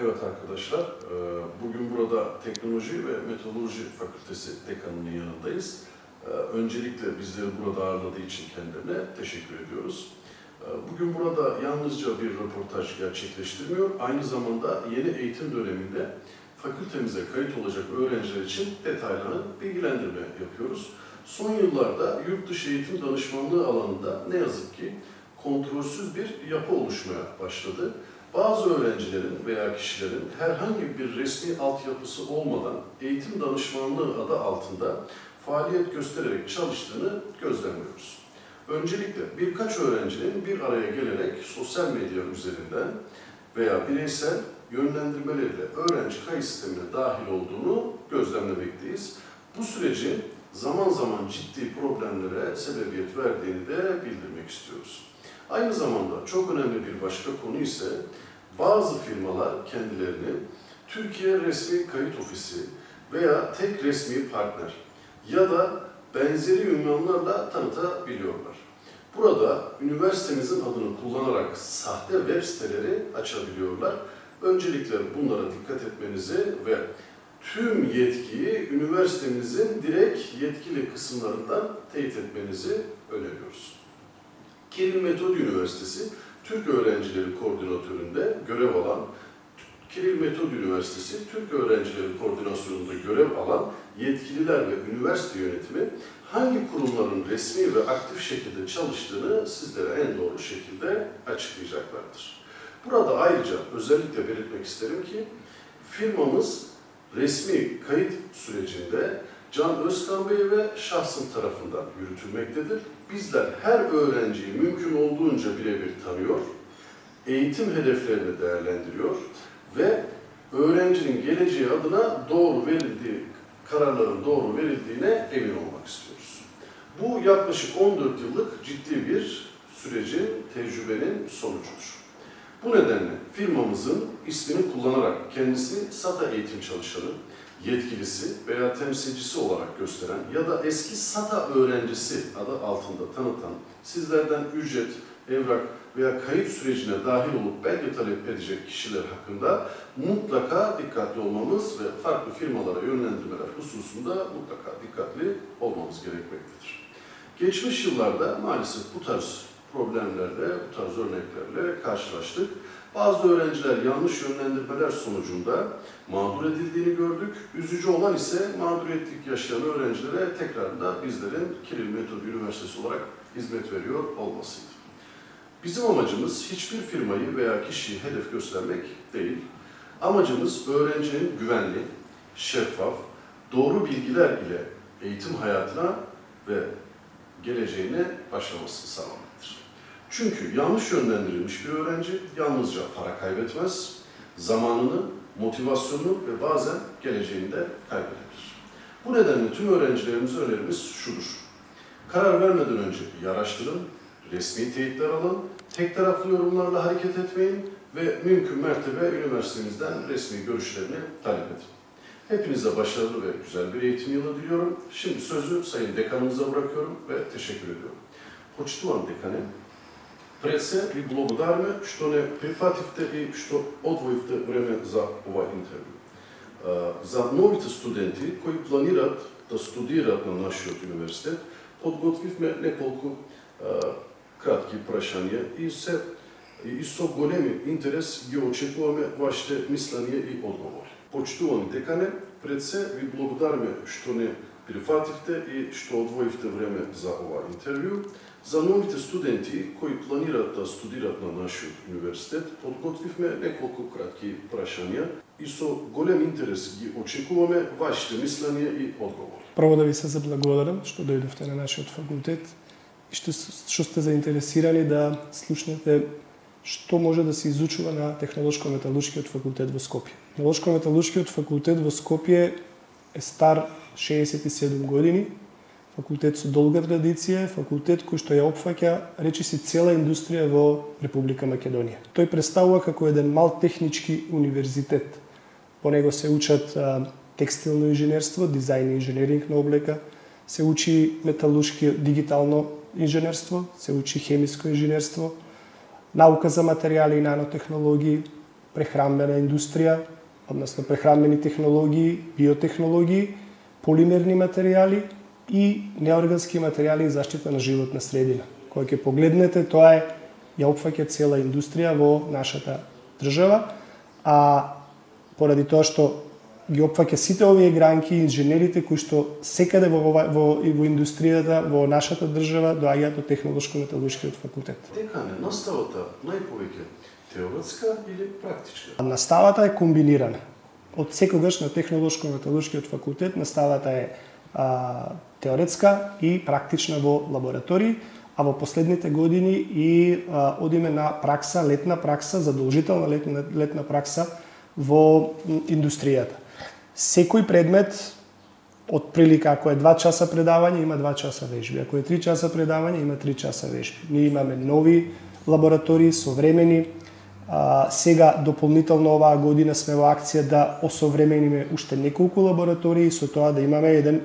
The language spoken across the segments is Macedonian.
Evet arkadaşlar, bugün burada Teknoloji ve Meteoroloji Fakültesi dekanının yanındayız. Öncelikle bizleri burada ağırladığı için kendilerine teşekkür ediyoruz. Bugün burada yalnızca bir röportaj gerçekleştirmiyor, aynı zamanda yeni eğitim döneminde fakültemize kayıt olacak öğrenciler için detaylı bilgilendirme yapıyoruz. Son yıllarda yurt dışı eğitim danışmanlığı alanında ne yazık ki kontrolsüz bir yapı oluşmaya başladı. Bazı öğrencilerin veya kişilerin herhangi bir resmi altyapısı olmadan eğitim danışmanlığı adı altında faaliyet göstererek çalıştığını gözlemliyoruz. Öncelikle birkaç öğrencinin bir araya gelerek sosyal medya üzerinden veya bireysel yönlendirmeleriyle öğrenci kayıt sistemine dahil olduğunu gözlemlemekteyiz. Bu sürecin zaman zaman ciddi problemlere sebebiyet verdiğini de bildirmek istiyoruz. Aynı zamanda çok önemli bir başka konu ise bazı firmalar kendilerini Türkiye Resmi Kayıt Ofisi veya tek resmi partner ya da benzeri ünvanlarla tanıtabiliyorlar. Burada üniversitemizin adını kullanarak sahte web siteleri açabiliyorlar. Öncelikle bunlara dikkat etmenizi ve tüm yetkiyi üniversitemizin direkt yetkili kısımlarından teyit etmenizi öneriyoruz. Kiril Metodi Üniversitesi Türk Öğrencileri Koordinatörü'nde görev alan, Kiril Metodi Üniversitesi Türk Öğrencileri Koordinasyonunda görev alan yetkililer ve üniversite yönetimi hangi kurumların resmi ve aktif şekilde çalıştığını sizlere en doğru şekilde açıklayacaklardır. Burada ayrıca özellikle belirtmek isterim ki firmamız resmi kayıt sürecinde Can Özkan Bey ve şahsım tarafından yürütülmektedir. Bizler her öğrenciyi mümkün olduğunca birebir tanıyor, eğitim hedeflerini değerlendiriyor ve öğrencinin geleceği adına kararların doğru verildiğine emin olmak istiyoruz. Bu yaklaşık 14 yıllık ciddi bir sürecin, tecrübenin sonucudur. Bu nedenle firmamızın ismini kullanarak kendisini SATA eğitim çalışanı, yetkilisi veya temsilcisi olarak gösteren ya da eski SATA öğrencisi adı altında tanıtan, sizlerden ücret, evrak veya kayıt sürecine dahil olup belge talep edecek kişiler hakkında mutlaka dikkatli olmamız ve farklı firmalara yönlendirmeler hususunda mutlaka dikkatli olmamız gerekmektedir. Geçmiş yıllarda maalesef bu tarz problemlerle, bu tarz örneklerle karşılaştık. Bazı öğrenciler yanlış yönlendirmeler sonucunda mağdur edildiğini gördük. Üzücü olan ise mağduriyetlik yaşayan öğrencilere tekrar da bizlerin Kiril Metodi Üniversitesi olarak hizmet veriyor olmasıydı. Bizim amacımız hiçbir firmayı veya kişiyi hedef göstermek değil. Amacımız öğrencinin güvenli, şeffaf, doğru bilgiler ile eğitim hayatına ve geleceğine başlamasını sağlamaktır. Çünkü yanlış yönlendirilmiş bir öğrenci yalnızca para kaybetmez, zamanını, motivasyonunu ve bazen geleceğini de kaybedebilir. Bu nedenle tüm öğrencilerimize önerimiz şudur. Karar vermeden önce bir araştırın, resmi teyitler alın, tek taraflı yorumlarla hareket etmeyin ve mümkün mertebe üniversitemizden resmi görüşlerini talep edin. Hepinize başarılı ve güzel bir eğitim yılı diliyorum. Şimdi sözü Sayın Dekanımıza bırakıyorum ve teşekkür ediyorum. Почитуван декане, пред се ви благодариме што не прифативте и што одвоивте време за ова интервју. За новите студенти кои планираат да студираат на нашиот универзитет, подготвивме неколку кратки прашања и со големи интерес ги очекуваме вашите мислење и одговори. Почитувани декане, пред се ви благодариме што не прифативте и што одвоивте време за ова интервју. За новите студенти кои планираат да студираат на нашиот универзитет, подготвивме неколку кратки прашања и со голем интерес ги очекуваме вашите мислење и одговори. Прво да ви се заблагодарам што дојдовте на нашиот факултет и што сте заинтересирани да слушнете што може да се изучува на Технолошко-металуршкиот факултет во Скопје. Технолошко-металуршкиот факултет во Скопје е стар 67 години, факултет со долга традиција, факултет кој што ја опфаќа речиси цела индустрија во Република Македонија. Тој представува како еден мал технички универзитет. По него се учат текстилно инженерство, дизајн и инженеринг на облека, се учи металуршки дигитално инженерство, се учи хемиско инженерство, наука за материјали и нанотехнологии, прехранбена индустрија, односно прехранбени технологии, биотехнологии, полимерни материјали и неоргански материјали и заштита на животна средина. Кога ќе погледнете, тоа ја опфаќа цела индустрија во нашата држава, а поради тоа што ги опфаќа сите овие гранки, инженерите кои што секаде во индустријата во нашата држава доаѓаат од технолошко-металуршкиот факултет. Дека не наставата најповеќе теоретска или практичка? Наставата е комбинирана. Од секогаш на технолошко-металуршкиот факултет наставата е теоретска и практична во лаборатории, а во последните години и одиме на пракса, летна пракса, задолжителна летна пракса во индустријата. Секој предмет, од прилика, ако е 2 часа предавање, има 2 часа вежби. Ако е 3 часа предавање, има 3 часа вежби. Ние имаме нови лаборатории, современи. Сега, дополнително оваа година сме во акција да осовремениме уште неколку лаборатории, со тоа да имаме еден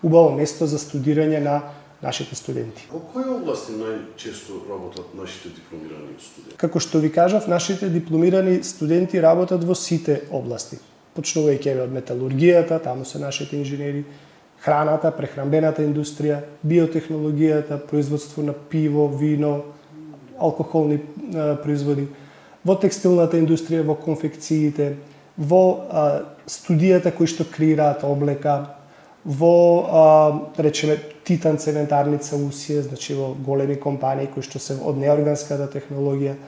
убаво место за студирање на нашите студенти. Во кои области најчесто работат нашите дипломирани студенти? Како што ви кажав, нашите дипломирани студенти работат во сите области. Почнувајќи од металургијата, таму се нашите инженери, храната, прехранбената индустрија, биотехнологијата, производство на пиво, вино, алкохолни производи, во текстилната индустрија, во конфекциите, во студијата кои што креираат облека, во речеме Титан цементарница Усија, значи во големи компании кои што се од неорганската технологија,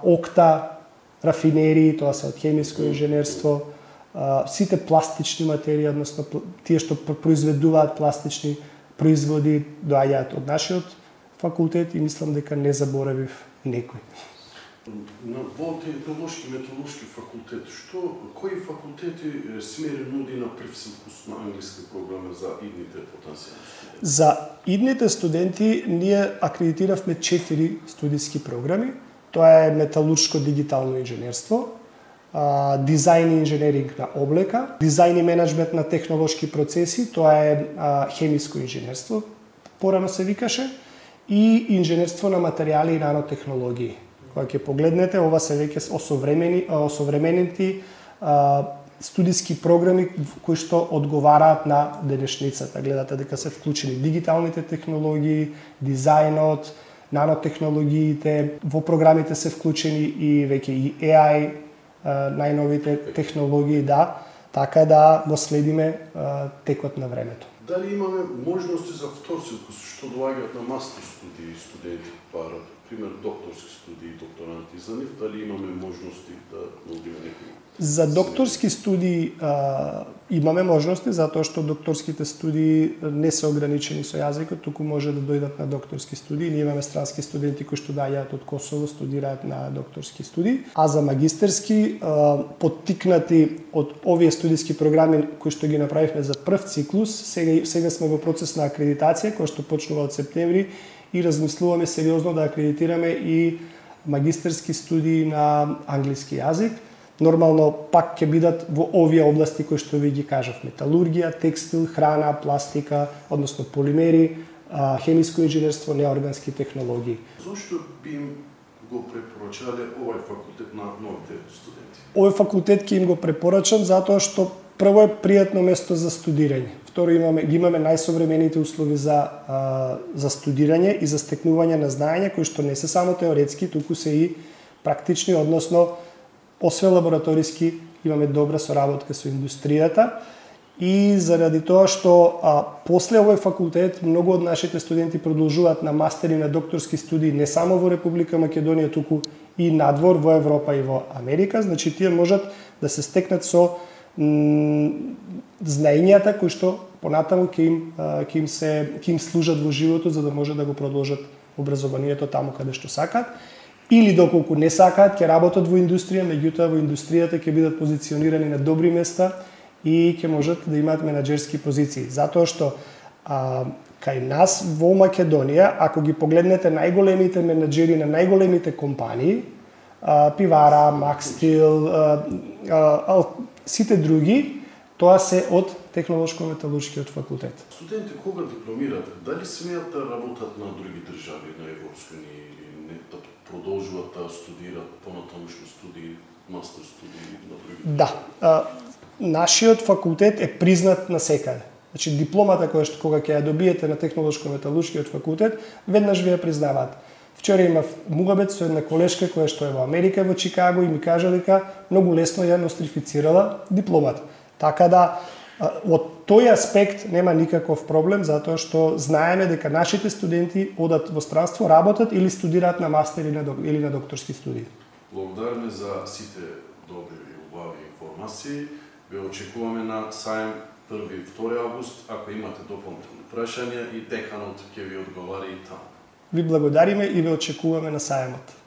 Окта рафинерии, тоа се од хемиско инженерство, сите пластични материи, односно тие што произведуваат пластични производи доаѓаат од нашиот факултет и мислам дека не заборавив некој. Во технолошки металуршки факултет, кои факултети смери нуди на привсилкус на англиски програми за идните потенцијални студенти? За идните студенти ние акредитиравме 4 студиски програми. Тоа е металуршко дигитално инженерство, дизајн и инженеринг на облека, дизајн и менеджмент на технолошки процеси, тоа е хемиско инженерство, порано се викаше, и инженерство на материјали и нанотехнологии. Кога ќе погледнете, ова се веќе осовременети студиски програми кои што одговараат на денешницата. Гледате дека се вклучени дигиталните технологии, дизајнот, нанотехнологиите, во програмите се вклучени и веќе и AI, најновите технологии, да, така да го следиме текот на времето. Дали имаме можности за вторцилкус што доаѓаат на мастер студии студенти, пример докторски студии, докторанти, за нив дали имаме можности да нудиме некои? За докторски студии имаме можности, затоа што докторските студии не се ограничени со јазикот, туку може да дојдат на докторски студии. Ние имаме странски студенти кои што доаѓаат од Косово, студираат на докторски студии, а за магистерски, поттикнати од овие студиски програми кои што ги направивме за прв циклус, сега сме во процес на акредитација која што почнува од септември и размислуваме сериозно да акредитираме и магистерски студии на англиски јазик. Нормално пак ќе бидат во овие области кои што ви ги кажав: металургија, текстил, храна, пластика, односно полимери, хемиско инженерство, неоргански технологии. Зошто би им го препорачале овој факултет на новите студенти? Овој факултет ќе им го препорачам затоа што прво е пријатно место за студирање. Второ, имаме најсовремените услови за студирање и за стекнување на знаења кои што не се само теоретски, туку се и практични, односно освен лабораториски имаме добра соработка со индустријата и заради тоа што после овој факултет многу од нашите студенти продолжуваат на мастер и на докторски студии не само во Република Македонија, туку и надвор во Европа и во Америка, значи тие можат да се стекнат со знаењата кои што понатаму ќе им служат во животот за да може да го продолжат образованието таму каде што сакаат. Или доколку не сакаат, ќе работат во индустрија, меѓутоа во индустријата ќе бидат позиционирани на добри места и ќе можат да имаат менаџерски позиции. Затоа што кај нас во Македонија, ако ги погледнете најголемите менаџери на најголемите компании, Пивара, Макстил, сите други, тоа се од Технолошко-металуршкиот факултет. Студенти кога дипломираат, дали смеат да работат на други држави, на Европска унија или не, продолжуваат да студираат понатамошни студии, мастер студии на други? Да. Нашиот факултет е признат насекаде. Значи дипломата кога ќе ја добиете на Технолошко-металуршкиот факултет, веднаш ви ја признаваат. Вчера имав мугабет со една колешка која што е во Америка, во Чикаго, и ми кажа дека многу лесно ја нострифицирала дипломата. Така да, од тој аспект нема никаков проблем, затоа што знаеме дека нашите студенти одат во странство, работат или студираат на мастер или на докторски студии. Благодариме за сите добри и убави информации. Ве очекуваме на сајм 1 и 2 август. Ако имате дополнителни прашања, и деканот ќе ви одговари и таму. Ви благодариме и ве очекуваме на сајмот.